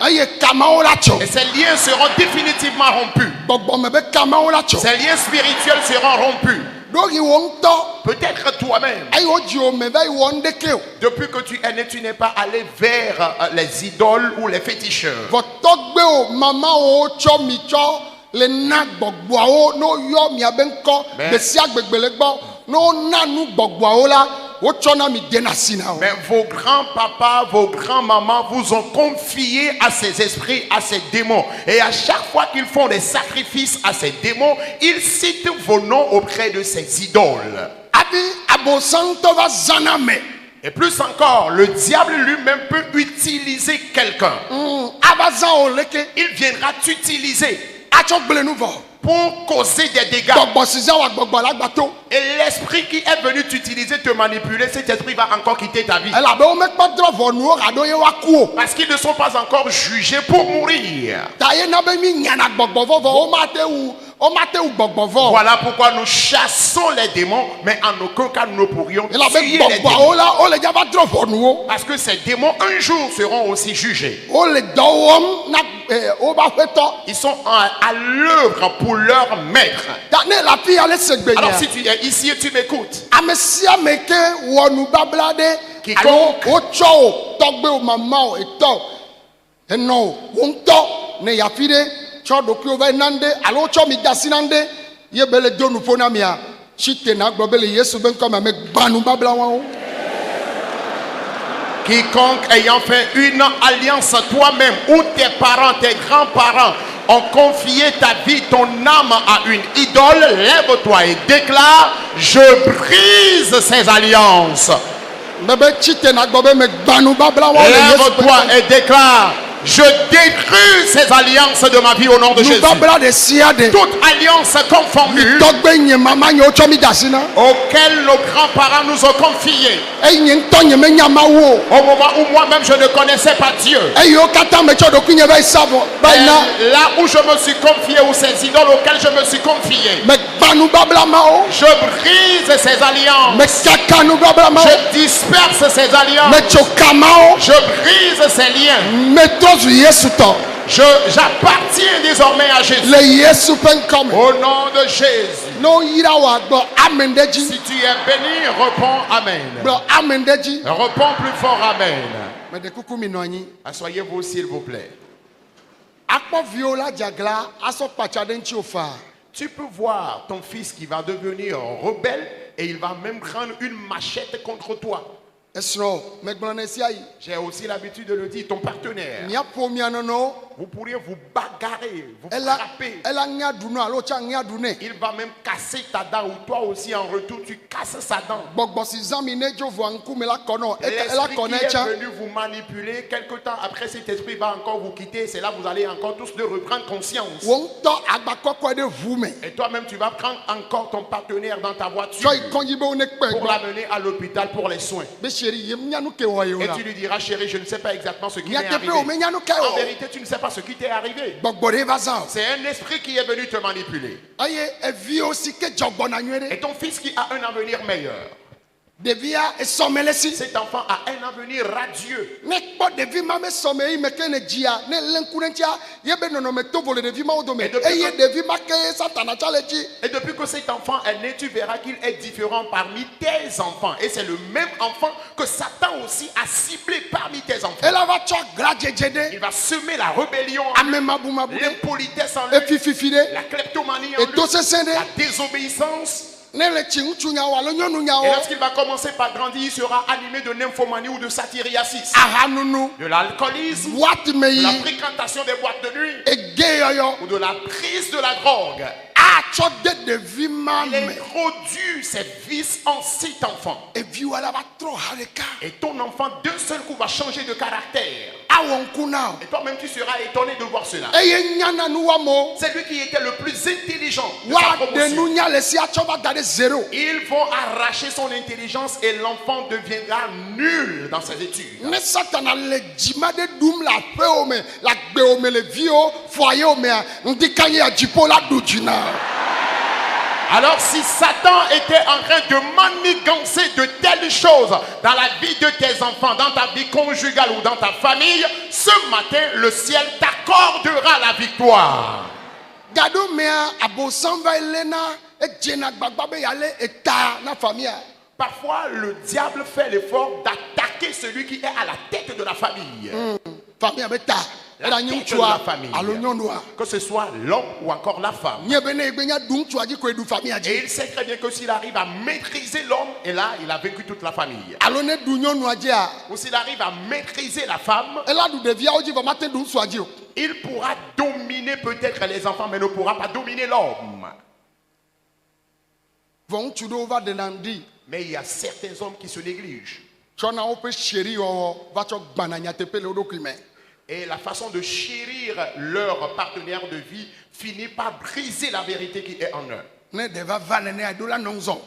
Et ces liens seront définitivement rompus. Ces liens spirituels seront rompus. Peut-être toi-même, depuis que tu es né, tu n'es pas allé vers les idoles ou les féticheurs. Mais vos grands-papas, vos grands-mamans vous ont confié à ces esprits, à ces démons. Et à chaque fois qu'ils font des sacrifices à ces démons, ils citent vos noms auprès de ces idoles. Et plus encore, le diable lui-même peut utiliser quelqu'un. Il viendra t'utiliser pour causer des dégâts. Et l'esprit qui est venu t'utiliser, te manipuler, cet esprit va encore quitter ta vie. Parce qu'ils ne sont pas encore jugés pour mourir. Voilà pourquoi nous chassons les démons, mais en aucun cas nous ne pourrions tuer les démons. Parce que ces démons un jour seront aussi jugés. Ils sont à l'œuvre pour leur maître. Alors si tu es ici et tu m'écoutes, quiconque ayant fait une alliance toi-même ou tes parents, tes grands-parents ont confié ta vie, ton âme à une idole, lève-toi et déclare: je brise ces alliances. Lève-toi et déclare: je détruis ces alliances de ma vie au nom de Jésus. Toute alliance confondue auquel nos grands-parents nous ont confiés au moment où moi-même je ne connaissais pas Dieu. Là où je me suis confié, ou ces idoles auxquelles je me suis confié, je brise ces alliances. Je disperse ces alliances. Je brise ces liens. J'appartiens désormais à Jésus. Au nom de Jésus. Si tu es béni, réponds Amen. Réponds plus fort Amen. Asseyez-vous s'il vous plaît. Tu peux voir ton fils qui va devenir rebelle et il va même prendre une machette contre toi. J'ai aussi l'habitude de le dire, ton partenaire. Vous pourriez vous bagarrer, vous frapper. Il va même casser ta dent, ou toi aussi en retour tu casses sa dent. L'esprit qui est venu vous manipuler, quelque temps après cet esprit va encore vous quitter. C'est là que vous allez encore tous de reprendre conscience. Et toi-même tu vas prendre encore ton partenaire dans ta voiture pour l'amener à l'hôpital pour les soins. Et tu lui diras: chérie, je ne sais pas exactement ce qui m'est arrivé. En vérité, tu ne sais pas ce qui t'est arrivé. C'est un esprit qui est venu te manipuler. Et ton fils qui a un avenir meilleur, cet enfant a un avenir radieux. Et depuis que cet enfant est né, tu verras qu'il est différent parmi tes enfants. Et c'est le même enfant que Satan aussi a ciblé parmi tes enfants. Il va semer la rébellion en lui, l'impolitesse en lui, la kleptomanie en lui, la désobéissance. Et lorsqu'il va commencer par grandir, il sera animé de nymphomanie ou de satyriasis, de l'alcoolisme, de la fréquentation des boîtes de nuit ou de la prise de la drogue. Il introduit ces vices en cet enfant. Et ton enfant d'un seul coup va changer de caractère. Et toi-même tu seras étonné de voir cela. C'est lui qui était le plus intelligent de sa promotion. Ils vont arracher son intelligence et l'enfant deviendra nul dans ses études. Alors si Satan était en train de manigancer de telles choses dans la vie de tes enfants, dans ta vie conjugale ou dans ta famille, ce matin, le ciel t'accordera la victoire. Parfois, le diable fait l'effort d'attaquer celui qui est à la tête de la famille. La tête de la famille. Que ce soit l'homme ou encore la femme. Et il sait très bien que s'il arrive à maîtriser l'homme, et là, il a vaincu toute la famille. Ou s'il arrive à maîtriser la femme, il pourra dominer peut-être les enfants, mais ne pourra pas dominer l'homme. Mais il y a certains hommes qui se négligent. Et la façon de chérir leur partenaire de vie finit par briser la vérité qui est en eux.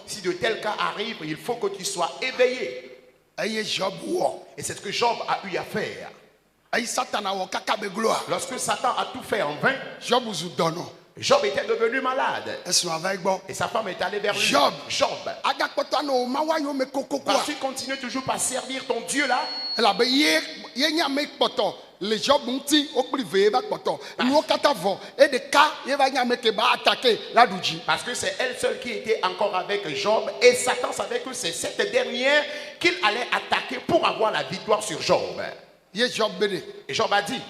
Si de tels cas arrivent, il faut que tu sois éveillé. Et c'est ce que Job a eu à faire. Lorsque Satan a tout fait en vain, Job était devenu malade. Et sa femme est allée vers lui. Job. Parce que tu continues toujours à servir ton Dieu là. Parce que c'est elle seule qui était encore avec Job. Et Satan savait que c'est cette dernière qu'il allait attaquer pour avoir la victoire sur Job. Et Job a dit: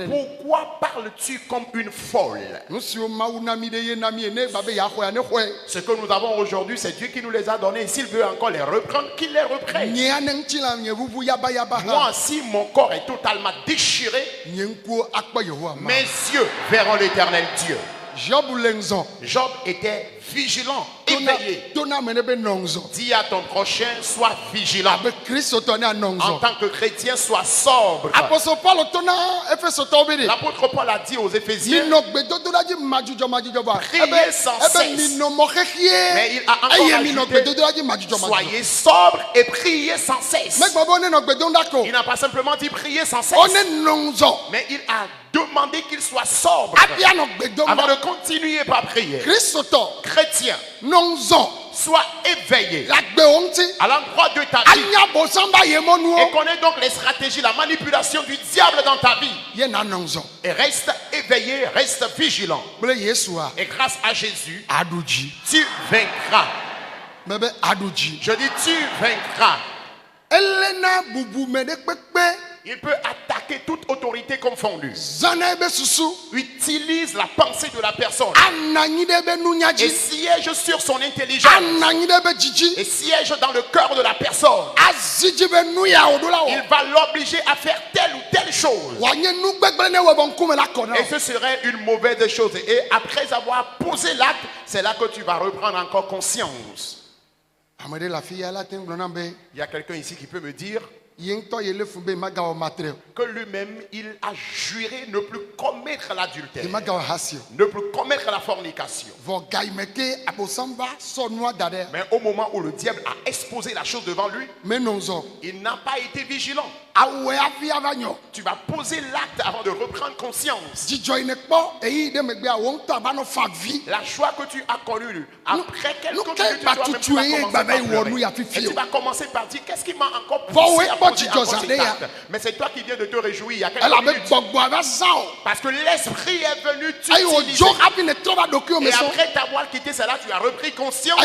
pourquoi parles-tu comme une folle? Ce que nous avons aujourd'hui, c'est Dieu qui nous les a donnés. Et s'il veut encore les reprendre, qu'il les reprenne. Moi, si mon corps est totalement déchiré, mes yeux verront l'Éternel Dieu. Job était vigilant, éveillé. Dis à ton prochain, sois vigilant. En tant que chrétien, sois sobre. L'apôtre Paul a dit aux Éphésiens: priez sans cesse. Mais il a encore ajouté: soyez sobre et priez sans cesse. Il n'a pas simplement dit prier sans cesse, mais il a demandé qu'il soit sobre avant de continuer par prier. Chrétien, sois éveillé à l'endroit de ta vie et connais donc les stratégies, la manipulation du diable dans ta vie. Et reste éveillé, reste vigilant. Et grâce à Jésus, tu vaincras. Je dis tu vaincras. Il peut attaquer toute autorité confondue. Utilise la pensée de la personne. Et siège sur son intelligence. Et siège dans le cœur de la personne. Il va l'obliger à faire telle ou telle chose. Et ce serait une mauvaise chose. Et après avoir posé l'acte, c'est là que tu vas reprendre encore conscience. Il y a quelqu'un ici qui peut me dire que lui-même, il a juré ne plus commettre l'adultère, ne plus commettre la fornication. Mais au moment où le diable a exposé la chose devant lui, il n'a pas été vigilant. Tu vas poser l'acte avant de reprendre conscience. La joie que tu as connue, après quelques minutes, tu vas commencer par dire: qu'est-ce qui m'a encore poussé à poser encore cet acte? Mais c'est toi qui viens de te réjouir il y a quelques minutes. Parce que l'esprit est venu t'utiliser. Et après t'avoir quitté, c'est là que tu as repris conscience.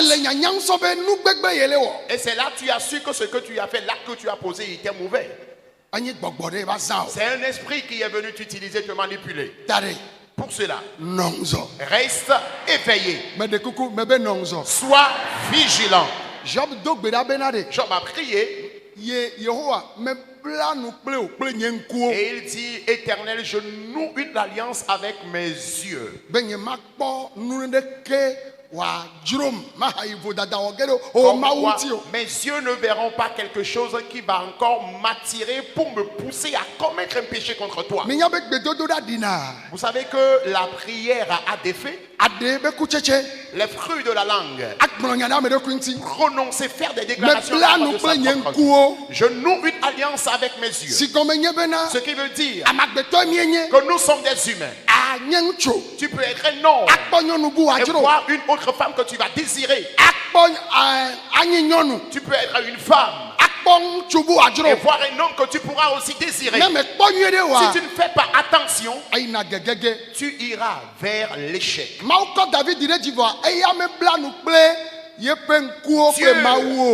Et c'est là que tu as su que ce que tu as fait, l'acte que tu as posé, était mauvais. C'est un esprit qui est venu t'utiliser, te manipuler. Pour cela, reste éveillé. Sois vigilant. Job a prié. Et il dit: Éternel, je noue une alliance avec mes yeux. Mes yeux ne verront pas quelque chose qui va encore m'attirer pour me pousser à commettre un péché contre toi. Vous savez que la prière a des faits. les fruits de la langue, prononcer, faire des déclarations. Je noue une alliance avec mes yeux. Ce qui veut dire que nous sommes des humains. Tu peux être un homme et voir une autre femme que tu vas désirer. Tu peux être une femme et voir un homme que tu pourras aussi désirer. Si tu ne fais pas attention, tu iras vers l'échec. Dieu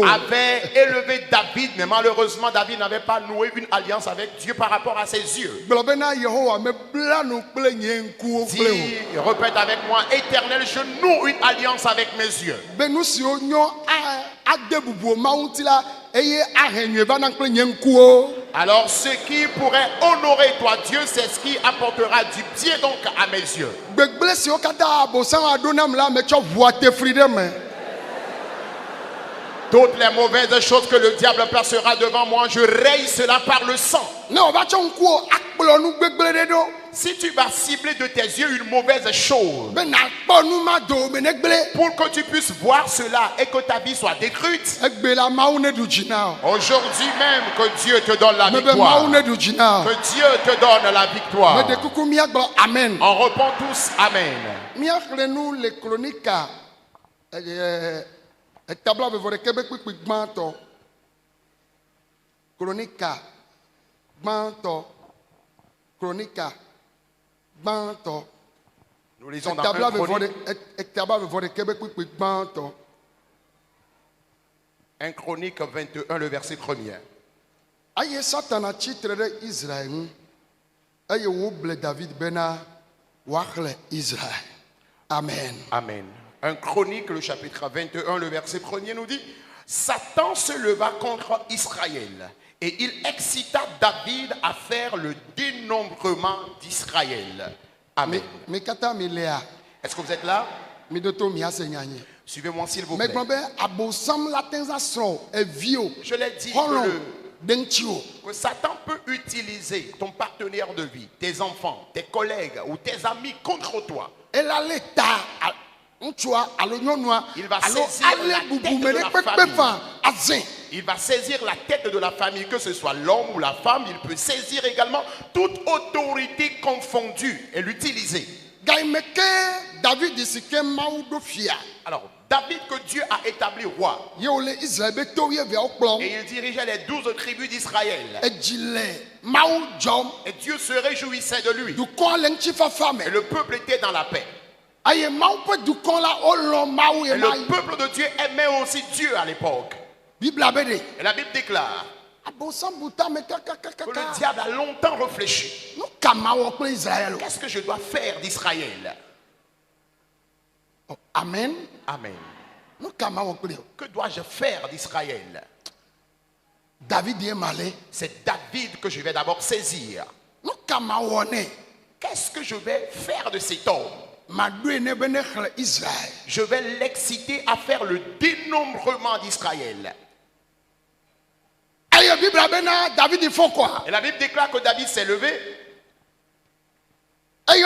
avait élevé David, mais malheureusement David n'avait pas noué une alliance avec Dieu par rapport à ses yeux. Dis, répète avec moi, Éternel, je noue une alliance avec mes yeux. Alors ce qui pourrait honorer toi Dieu, c'est ce qui apportera du bien donc à mes yeux. Toutes les mauvaises choses que le diable placera devant moi, je raye cela par le sang. Si tu vas cibler de tes yeux une mauvaise chose, pour que tu puisses voir cela et que ta vie soit détruite, aujourd'hui même que Dieu te donne la victoire. Que Dieu te donne la victoire. Amen. On répond tous Amen. Nous lisons dans 1 Chronique 21, le verset 1er. Amen. Amen. 1 Chronique, le chapitre 21, le verset 1er nous dit: Satan se leva contre Israël et il excita David à faire le dénombrement d'Israël. Amen. Est-ce que vous êtes là? Suivez-moi s'il vous plaît. Je l'ai dit que Satan peut utiliser ton partenaire de vie, tes enfants, tes collègues ou tes amis contre toi. Il va saisir la tête de la famille. Il va saisir la tête de la famille, que ce soit l'homme ou la femme. Il peut saisir également toute autorité confondue et l'utiliser. Alors, David que Dieu a établi roi, et il dirigeait les 12 tribus d'Israël. Et Dieu se réjouissait de lui. Et le peuple était dans la paix. Et le peuple de Dieu aimait aussi Dieu à l'époque. Et la Bible déclare que le diable a longtemps réfléchi. Qu'est-ce que je dois faire d'Israël? Amen. Amen. Que dois-je faire d'Israël? C'est David que je vais d'abord saisir. Qu'est-ce que je vais faire de cet homme? Je vais l'exciter à faire le dénombrement d'Israël. Et la Bible déclare que David s'est levé. Il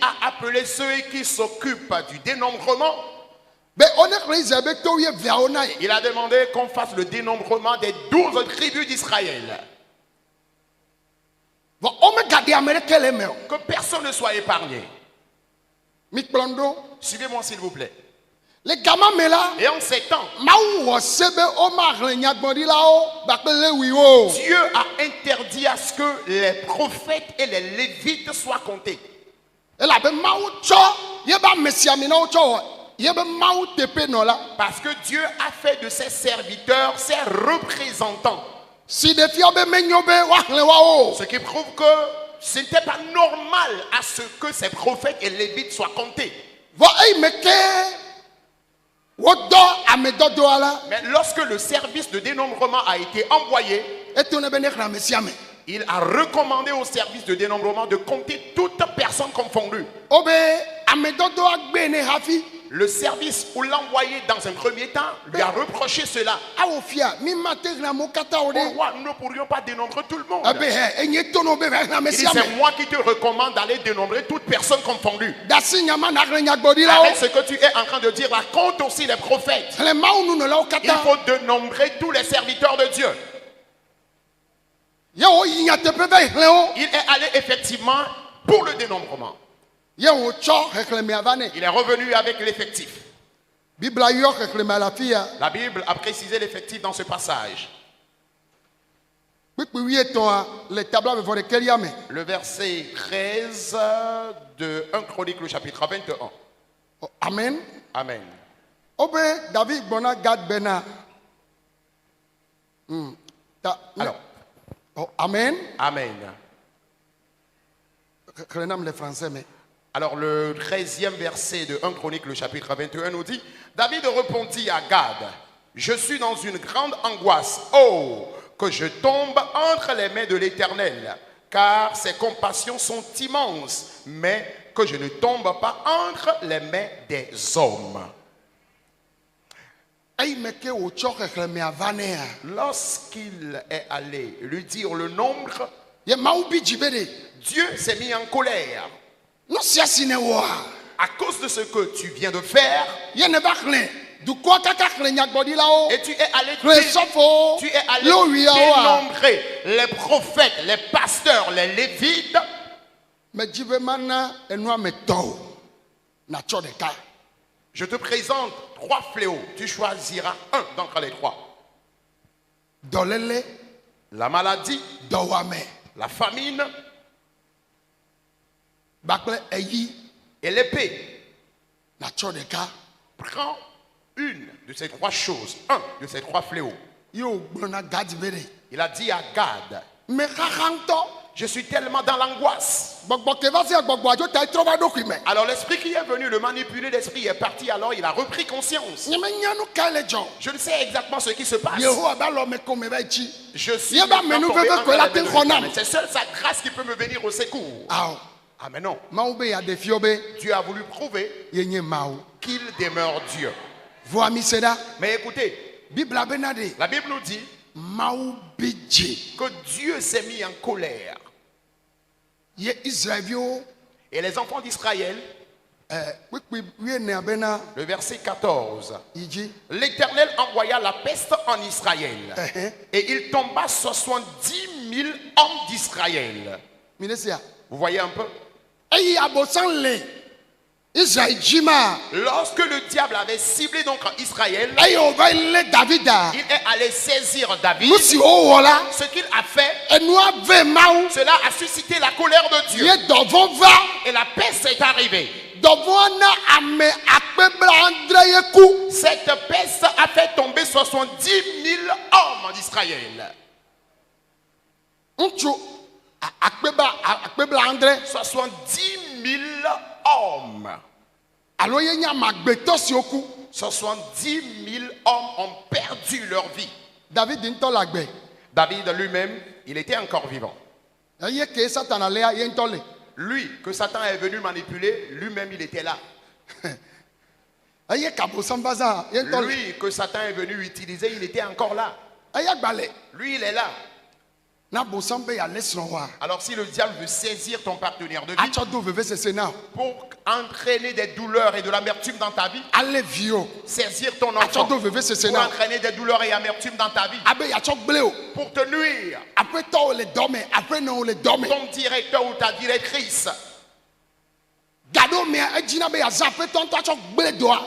a appelé ceux qui s'occupent du dénombrement. Il a demandé qu'on fasse le dénombrement des 12 tribus d'Israël. Que personne ne soit épargné. Suivez-moi s'il vous plaît. Et en ces temps, Dieu a interdit à ce que les prophètes et les lévites soient comptés. Parce que Dieu a fait de ses serviteurs ses représentants. Ce qui prouve que ce n'était pas normal à ce que ces prophètes et lévites soient comptés. Mais lorsque le service de dénombrement a été envoyé, il a recommandé au service de dénombrement de compter toutes personnes confondues. Le service où l'envoyé dans un premier temps lui a reproché cela. Au roi, nous ne pourrions pas dénombrer tout le monde. Il dit, c'est moi qui te recommande d'aller dénombrer toute personne confondue. Avec ce que tu es en train de dire, raconte aussi les prophètes. Il faut dénombrer tous les serviteurs de Dieu. Il est allé effectivement pour le dénombrement. Il est revenu avec l'effectif. La Bible a précisé l'effectif dans ce passage. Le verset 13 de 1 Chronique, le chapitre 21. Amen. Amen. David Alors. Amen. Amen. Les Français, mais. Alors le 13e verset de 1 Chronique, le chapitre 21 nous dit, David répondit à Gad, je suis dans une grande angoisse. Oh, que je tombe entre les mains de l'Éternel, car ses compassions sont immenses, mais que je ne tombe pas entre les mains des hommes. Lorsqu'il est allé lui dire le nombre, Dieu s'est mis en colère. À cause de ce que tu viens de faire, et tu es allé dénombrer les prophètes, les pasteurs, les lévites. Je te présente 3 fléaux. Tu choisiras un d'entre les 3. La maladie, la famine et l'épée. Prends une de ces 3 choses, un de ces 3 fléaux. Il a dit à Gad, je suis tellement dans l'angoisse. Alors l'esprit qui est venu le manipuler, l'esprit est parti, alors il a repris conscience. Je ne sais exactement ce qui se passe. Je suis c'est seule sa grâce qui peut me venir au secours. Ah mais non. Dieu a voulu prouver qu'il demeure Dieu. Mais écoutez, la Bible nous dit que Dieu s'est mis en colère. Et les enfants d'Israël, le verset 14, l'Éternel envoya la peste en Israël et il tomba 70 000 hommes d'Israël. Vous voyez un peu? Lorsque le diable avait ciblé donc Israël, il est allé saisir David. Ce qu'il a fait, cela a suscité la colère de Dieu. Et la peste est arrivée. Cette peste a fait tomber 70 000 hommes d'Israël. 70 000 hommes. 70 000 hommes ont perdu leur vie. David lui-même, il était encore vivant. Lui, que Satan est venu manipuler, lui-même il était là. Lui, que Satan est venu utiliser, il était encore là. Lui, il est là. Alors si le diable veut saisir ton partenaire de vie pour entraîner des douleurs et de l'amertume dans ta vie, saisir ton enfant pour entraîner des douleurs et amertume dans ta vie, pour te nuire, ton directeur ou ta directrice,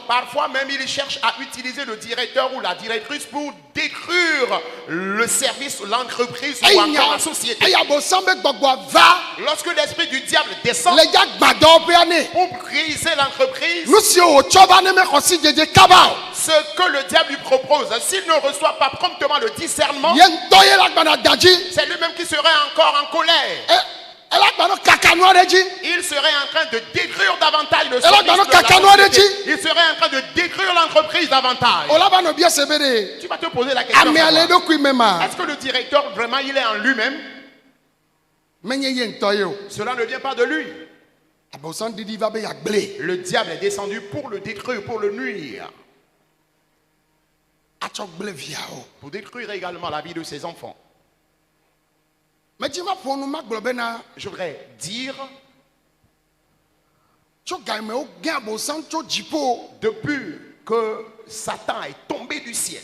parfois même il cherche à utiliser le directeur ou la directrice pour détruire le service, l'entreprise ou encore la société. Lorsque l'esprit du diable descend pour briser l'entreprise, ce que le diable lui propose, s'il ne reçoit pas promptement le discernement, c'est lui-même qui serait encore en colère. Il serait en train de détruire davantage le service de la société. Il serait en train de détruire l'entreprise davantage. Tu vas te poser la question. Est-ce que le directeur vraiment il est en lui-même? Cela ne vient pas de lui. Le diable est descendu pour le détruire, pour le nuire. Pour détruire également la vie de ses enfants. Je voudrais dire, depuis que Satan est tombé du ciel,